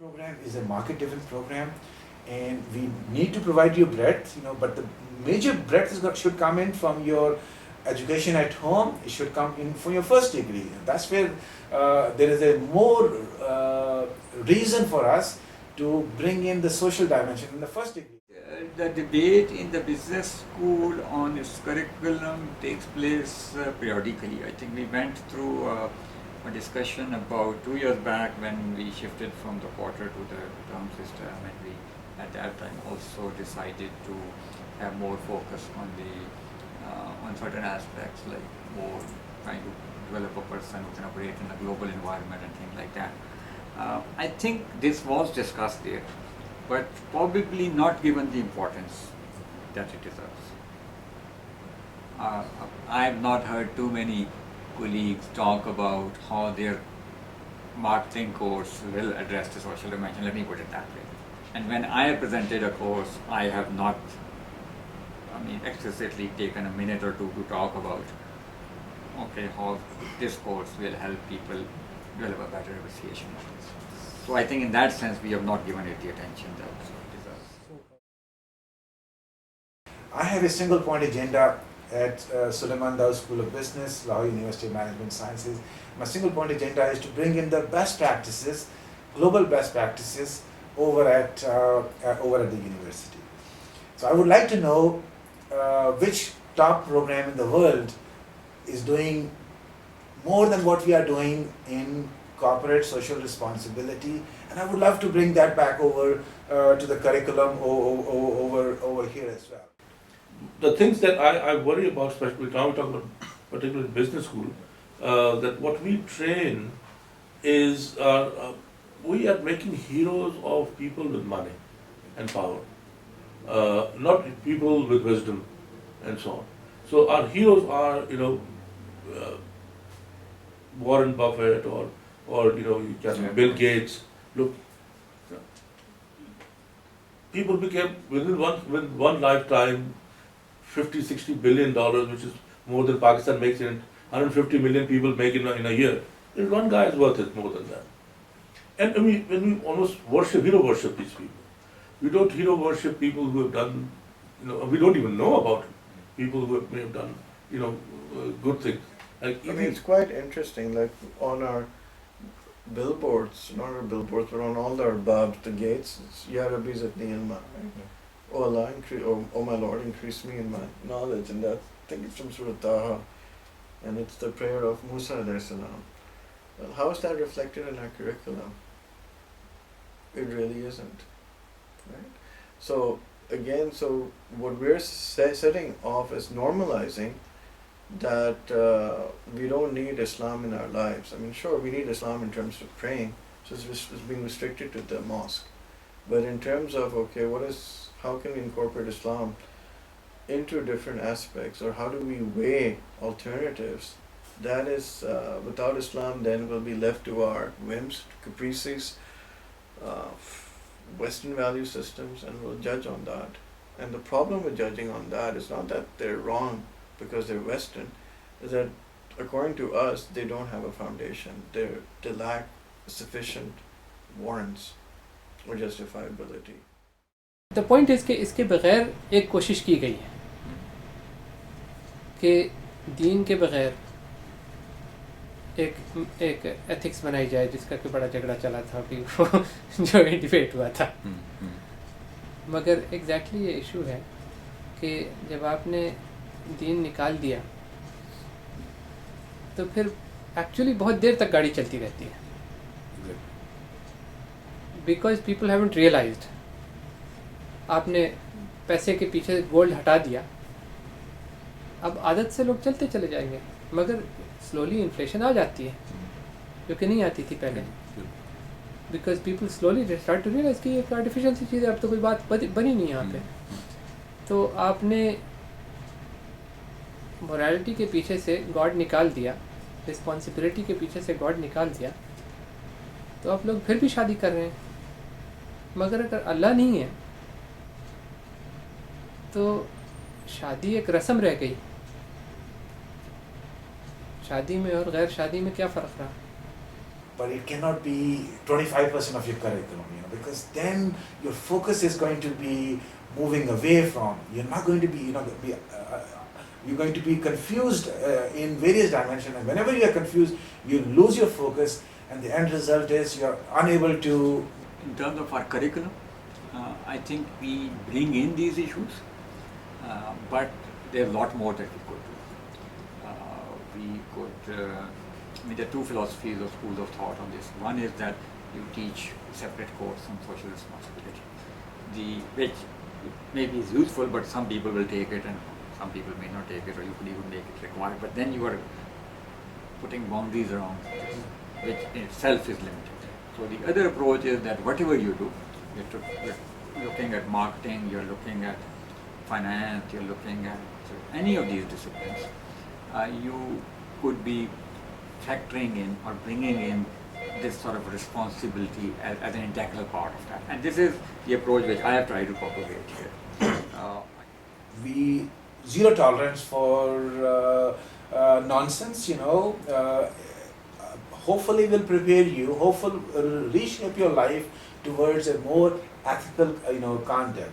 Program is a market-driven program, and we need to provide you breadth, but the major breadth should come in from your education at home. It should come in from your first degree. That's where there is a more reason for us to bring in the social dimension in the first degree. The debate in the business school on its curriculum takes place periodically. I think we went through a discussion about 2 years back when we shifted from the quarter to the term system, and we at that time also decided to have more focus on on certain aspects, like more trying to develop a person who can operate in a global environment and things like that. I think this was discussed there, but probably not given the importance that it deserves. I have not heard too many colleagues talk about how their marketing course will address the social dimension, let me put it that way. And when I have presented a course, I have not, explicitly taken a minute or two to talk about, how this course will help people develop a better appreciation of this. So I think in that sense, we have not given it the attention that it deserves. I have a single point agenda at Suleiman Dawood School of Business, Lahore University of Management Sciences. My single point agenda is to bring in the best practices, global best practices over at the university. So I would like to know which top program in the world is doing more than what we are doing in corporate social responsibility, and I would love to bring that back over to the curriculum over here as well. The things that I worry about, especially now we talk about particularly business school, that what we train is we are making heroes of people with money and power, not people with wisdom and so on. So our heroes are, Warren Buffett or you can Bill Gates. Look, people became within one lifetime $50-60 billion, which is more than Pakistan makes in 150 million people make in a year. There's one guy is worth it more than that. And when we almost hero worship these people. We don't hero worship people who have done, we don't even know about people who may have done, good things. It's quite interesting, like on our billboards, not our billboards, but on all our babs, the gates, it's Ya Rabbi Zidni Ilma, right? Oh Allah, oh my Lord, increase me in my knowledge, and that, I think it's from Surah Taha, and it's the prayer of Musa alayhi salam. Well, how is that reflected in our curriculum? It really isn't, right? So again, what we're setting off is normalizing that we don't need Islam in our lives. Sure, we need Islam in terms of praying, so it's being restricted to the mosque. But in terms of, how can we incorporate Islam into different aspects, or how do we weigh alternatives? That is, without Islam, then we'll be left to our whims, caprices, Western value systems, and we'll judge on that. And the problem with judging on that is not that they're wrong because they're Western, is that according to us, they don't have a foundation. They lack sufficient warrants or justifiability. The point is कि इसके बगैर एक कोशिश की गई है कि दीन के बगैर एक एथिक्स बनाई जाए, जिसका कि बड़ा झगड़ा चला था अभी जो डिबेट हुआ था। मगर एग्जैक्टली ये इशू है कि जब आपने दीन निकाल दिया तो फिर एक्चुअली बहुत देर तक गाड़ी चलती रहती है, बिकॉज पीपल हैवंट रियलाइज्ड। आपने पैसे के पीछे गोल्ड हटा दिया, अब आदत से लोग चलते चले जाएंगे, मगर स्लोली इन्फ्लेशन आ जाती है जो कि नहीं आती थी पहले, because people slowly start to realize कि एक आर्टिफिशियल सी चीज़ है, अब तो कोई बात बनी नहीं यहाँ पे। तो आपने मोरालिटी के पीछे से गॉड निकाल दिया, रिस्पॉन्सिबिलिटी के पीछे से गॉड निकाल दिया, तो आप लोग फिर भी शादी कर रहे हैं। मगर अगर अल्लाह नहीं है तो शादी एक रस्म रह गई। शादी में और गैर शादी में क्या फ़र्क रहा? but it cannot be 25% of your curriculum, because then your focus is going to be moving away from, you're not going to be, you're going to be confused in various dimensions, and whenever you are confused, you lose your focus, and the end result is you're unable to. In terms of our curriculum, I think we bring in these issues, but there's a lot more that we could do. We could, there are two philosophies or schools of thought on this. One is that you teach a separate course on social responsibility, which maybe is useful, but some people will take it and some people may not take it, or you could even make it required. But then you are putting boundaries around this, which in itself is limited. So the other approach is that whatever you do, you're looking at marketing, you're looking at finance, you're looking at any of these disciplines, you could be factoring in or bringing in this sort of responsibility as an integral part of that. And this is the approach which I have tried to propagate here. We zero tolerance for nonsense, hopefully will prepare you, hopefully reshape your life towards a more ethical, conduct.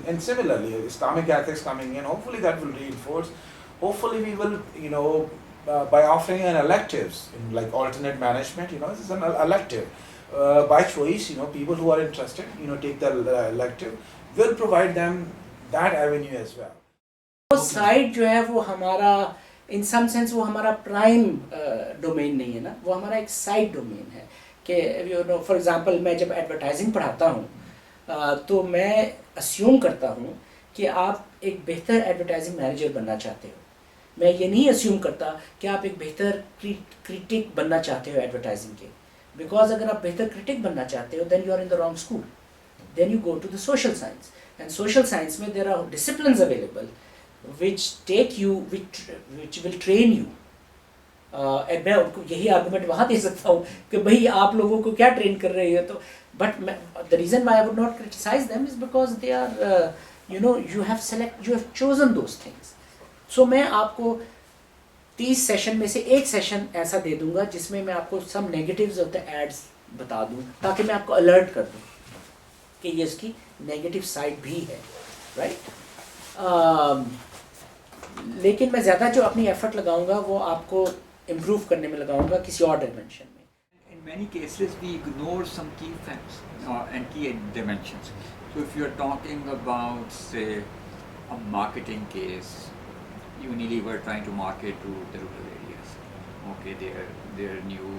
And similarly, Islamic ethics coming in, hopefully that will reinforce. Hopefully we will, by offering an electives in like alternate management, this is an elective. By choice, people who are interested, take the elective, will provide them that avenue as well. वो side जो है वो हमारा इन some sense वो हमारा prime domain नहीं है ना, वो हमारा एक साइड डोमेन है कि फॉर एग्जांपल मैं जब एडवर्टाइजिंग पढ़ाता हूँ तो मैं अस्यूम करता हूँ कि आप एक बेहतर एडवर्टाइजिंग मैनेजर बनना चाहते हो। मैं ये नहीं अस्यूम करता कि आप एक बेहतर क्रिटिक बनना चाहते हो एडवर्टाइजिंग के, बिकॉज अगर आप बेहतर क्रिटिक बनना चाहते हो then you are in the wrong school, then you go to the social science, and social science में there are disciplines available which take you, which will train you. मैं उनको यही आर्गूमेंट वहाँ दे सकता हूँ कि भाई आप लोगों को क्या ट्रेन कर रहे हो, तो but the reason why I would not criticize them is because they are you have chosen those things. So मैं आपको 30 सेशन में से एक सेशन ऐसा दे दूंगा जिसमें मैं आपको some negatives of the ads बता दूँ, ताकि मैं आपको अलर्ट कर दूँ कि ये इसकी नेगेटिव साइड भी है, राइट? लेकिन मैं ज़्यादा जो अपनी एफर्ट लगाऊंगा वो आपको इम्प्रूव करने में लगाऊंगा किसी और डायमेंशन में. In many cases we ignore some key facts and key dimensions. So if you are talking about, say, a marketing case, Unilever trying to market to the rural areas. Okay, their new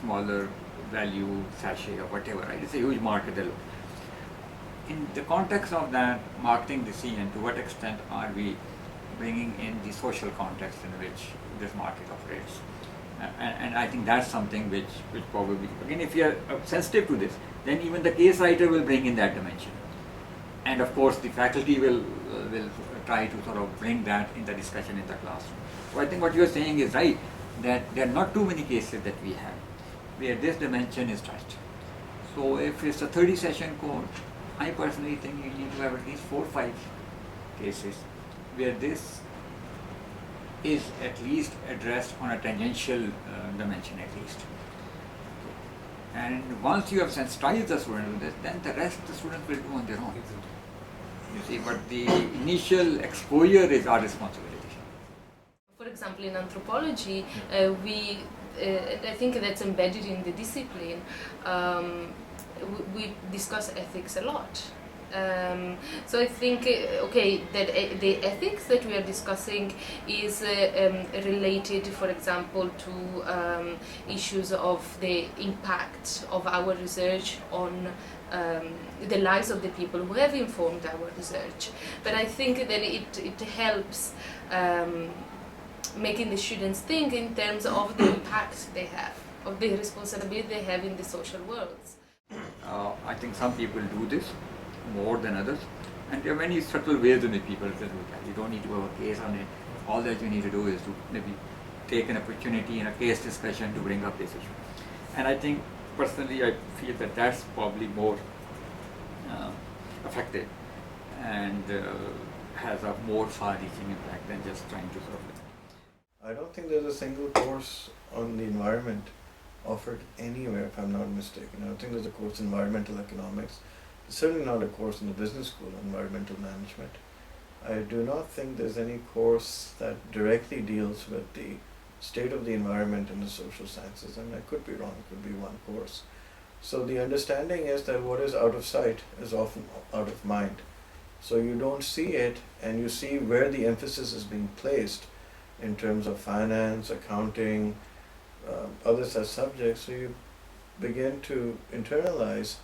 smaller value sachet or whatever, right? It's a huge market they're looking. In the context of that marketing decision, to what extent are we bringing in the social context in which this market operates? And I think that's something which probably, again, if you are sensitive to this, then even the case writer will bring in that dimension. And of course, the faculty will try to sort of bring that in the discussion in the classroom. So I think what you're saying is right, that there are not too many cases that we have where this dimension is touched. So if it's a 30 session course, I personally think you need to have at least 4 or 5 cases where this is at least addressed on a tangential dimension at least. And once you have sensitized the student with this, then the rest the students will do on their own. You see, but the initial exposure is our responsibility. For example, in anthropology, I think that's embedded in the discipline. We discuss ethics a lot. So I think, that the ethics that we are discussing is related, for example, to issues of the impact of our research on the lives of the people who have informed our research. But I think that it helps making the students think in terms of the impact they have, of the responsibility they have in the social worlds. I think some people do this more than others, and there are many subtle ways in which people can do that. You don't need to have a case on it. All that you need to do is to maybe take an opportunity in a case discussion to bring up this issue. And I think personally I feel that that's probably more effective and has a more far-reaching impact than just trying to sort of. I don't think there's a single course on the environment offered anywhere, if I'm not mistaken. I don't think there's a course in environmental economics. There's certainly not a course in the business school on environmental management. I do not think there's any course that directly deals with the state of the environment in the social sciences, and I could be wrong, it could be one course. So the understanding is that what is out of sight is often out of mind. So you don't see it, and you see where the emphasis is being placed in terms of finance, accounting, other such subjects. So you begin to internalize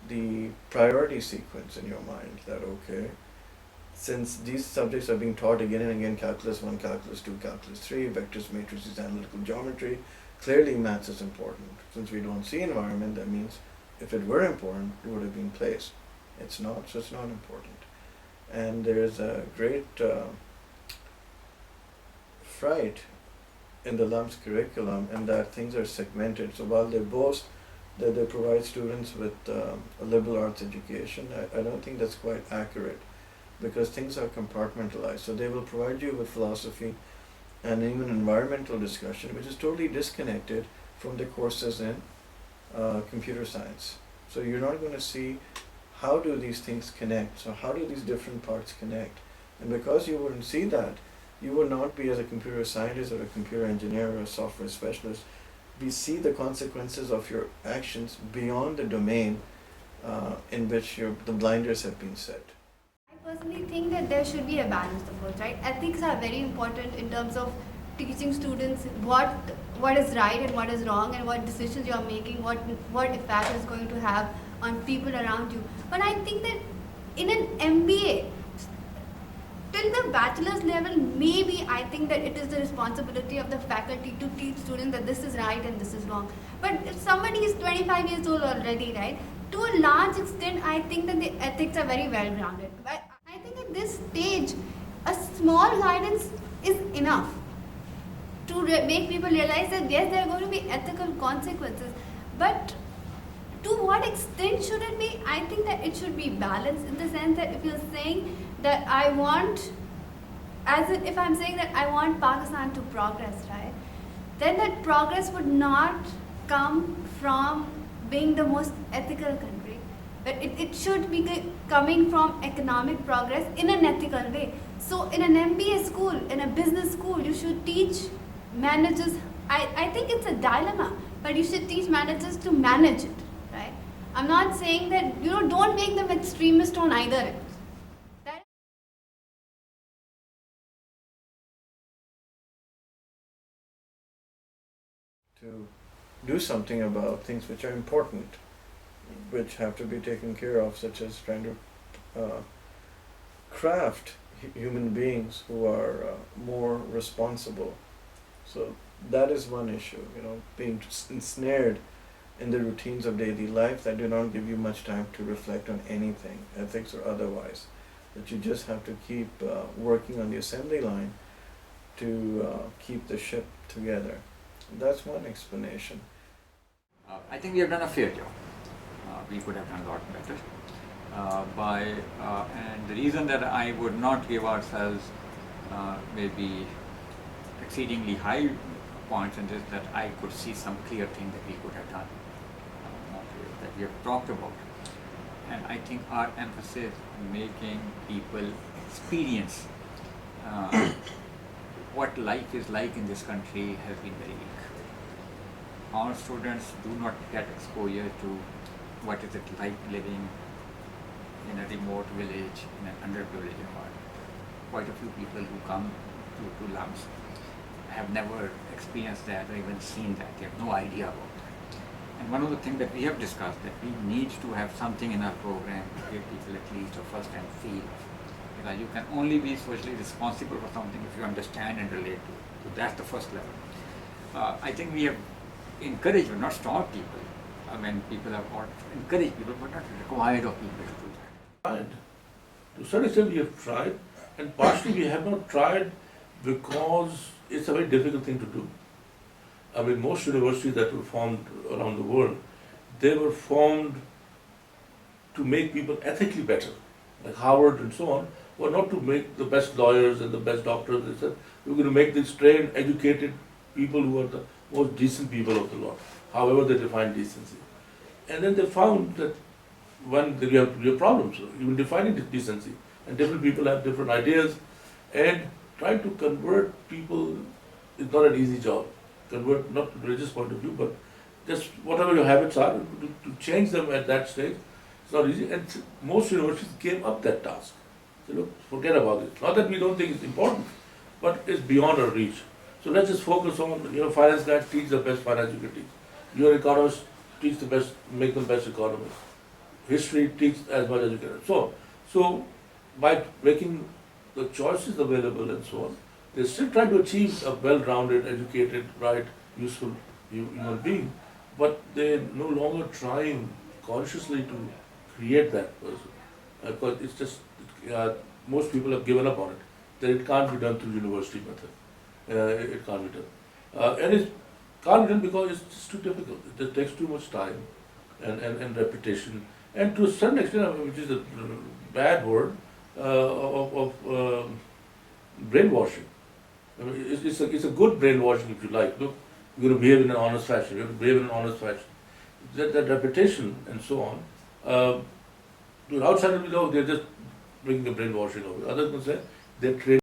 the priority sequence in your mind that, okay, since these subjects are being taught again and again, calculus 1, calculus 2, calculus 3, vectors, matrices, analytical geometry, clearly maths is important. Since we don't see environment, that means if it were important, it would have been placed. It's not, so it's not important. And there's a great fright in the LUMS curriculum in that things are segmented. So while they boast that they provide students with a liberal arts education, I don't think that's quite accurate, because things are compartmentalized. So they will provide you with philosophy and even environmental discussion, which is totally disconnected from the courses in computer science. So you're not going to see how do these things connect, so how do these different parts connect. And because you wouldn't see that, you would not be, as a computer scientist or a computer engineer or a software specialist, we see the consequences of your actions beyond the domain in which the blinders have been set. I personally think that there should be a balanced approach, right? Ethics are very important in terms of teaching students what is right and what is wrong, and what decisions you are making, what effect is going to have on people around you. But I think that in an MBA, till the bachelor's level, maybe I think that it is the responsibility of the faculty to teach students that this is right and this is wrong. But if somebody is 25 years old already, right, to a large extent, I think that the ethics are very well grounded. But I think at this stage, a small guidance is enough to make people realize that yes, there are going to be ethical consequences. But to what extent should it be? I think that it should be balanced, in the sense that if you're saying that I want, if I'm saying that I want Pakistan to progress, right, then that progress would not come from being the most ethical country, but it should be coming from economic progress in an ethical way. So in an MBA school, in a business school, you should teach managers, I think it's a dilemma, but you should teach managers to manage it, right? I'm not saying that, don't make them extremist on either end. To do something about things which are important, which have to be taken care of, such as trying to craft human beings who are more responsible. So that is one issue, being ensnared in the routines of daily life that do not give you much time to reflect on anything, ethics or otherwise. That you just have to keep working on the assembly line to keep the ship together. That's one explanation. I think we have done a fair job. We could have done a lot better. And the reason that I would not give ourselves maybe exceedingly high points in this, that I could see some clear thing that we could have done, that we have talked about. And I think our emphasis on making people experience what life is like in this country has been very weak. Our students do not get exposure to what is it like living in a remote village, in an underprivileged environment. Quite a few people who come to LUMS have never experienced that or even seen that. They have no idea about that. And one of the things that we have discussed, that we need to have something in our program to give people at least a first-hand feel of. Because you can only be socially responsible for something if you understand and relate to it. So that's the first level. I think we have encouraged, but not stopped people. I mean, people have encouraged people, but not required of people to do that. Tried. To some extent we have tried, and partially we have not tried because it's a very difficult thing to do. I mean, most universities that were formed around the world, they were formed to make people ethically better, like Harvard and so on, were not to make the best lawyers and the best doctors. They said, we're going to make these trained, educated people who are the most decent people of the lot, however they define decency. And then they found that when you have problems, even defining decency, and different people have different ideas, and trying to convert people is not an easy job. Convert, not from religious point of view, but just whatever your habits are, to change them at that stage, it's not easy. And most universities gave up that task. So look, forget about it. Not that we don't think it's important, but it's beyond our reach. So let's just focus on, finance guys, teach the best finance you can teach. Your economists, teach the best, make them best economists. History, teach as much as you can. So by making the choices available and so on, they're still trying to achieve a well-rounded, educated, bright, useful human being, but they're no longer trying consciously to create that person. Because it's just, most people have given up on it, that it can't be done through university method. It can't be done. And it can't be done because it's just too difficult. It just takes too much time and repetition. And to a certain extent, which is a bad word, of brainwashing. I mean, it's a good brainwashing if you like. Look, you're going to behave in an honest fashion. You have to behave in an honest fashion. That repetition and so on. To outside of they're just bringing the brainwashing of it. Others can say they're trained.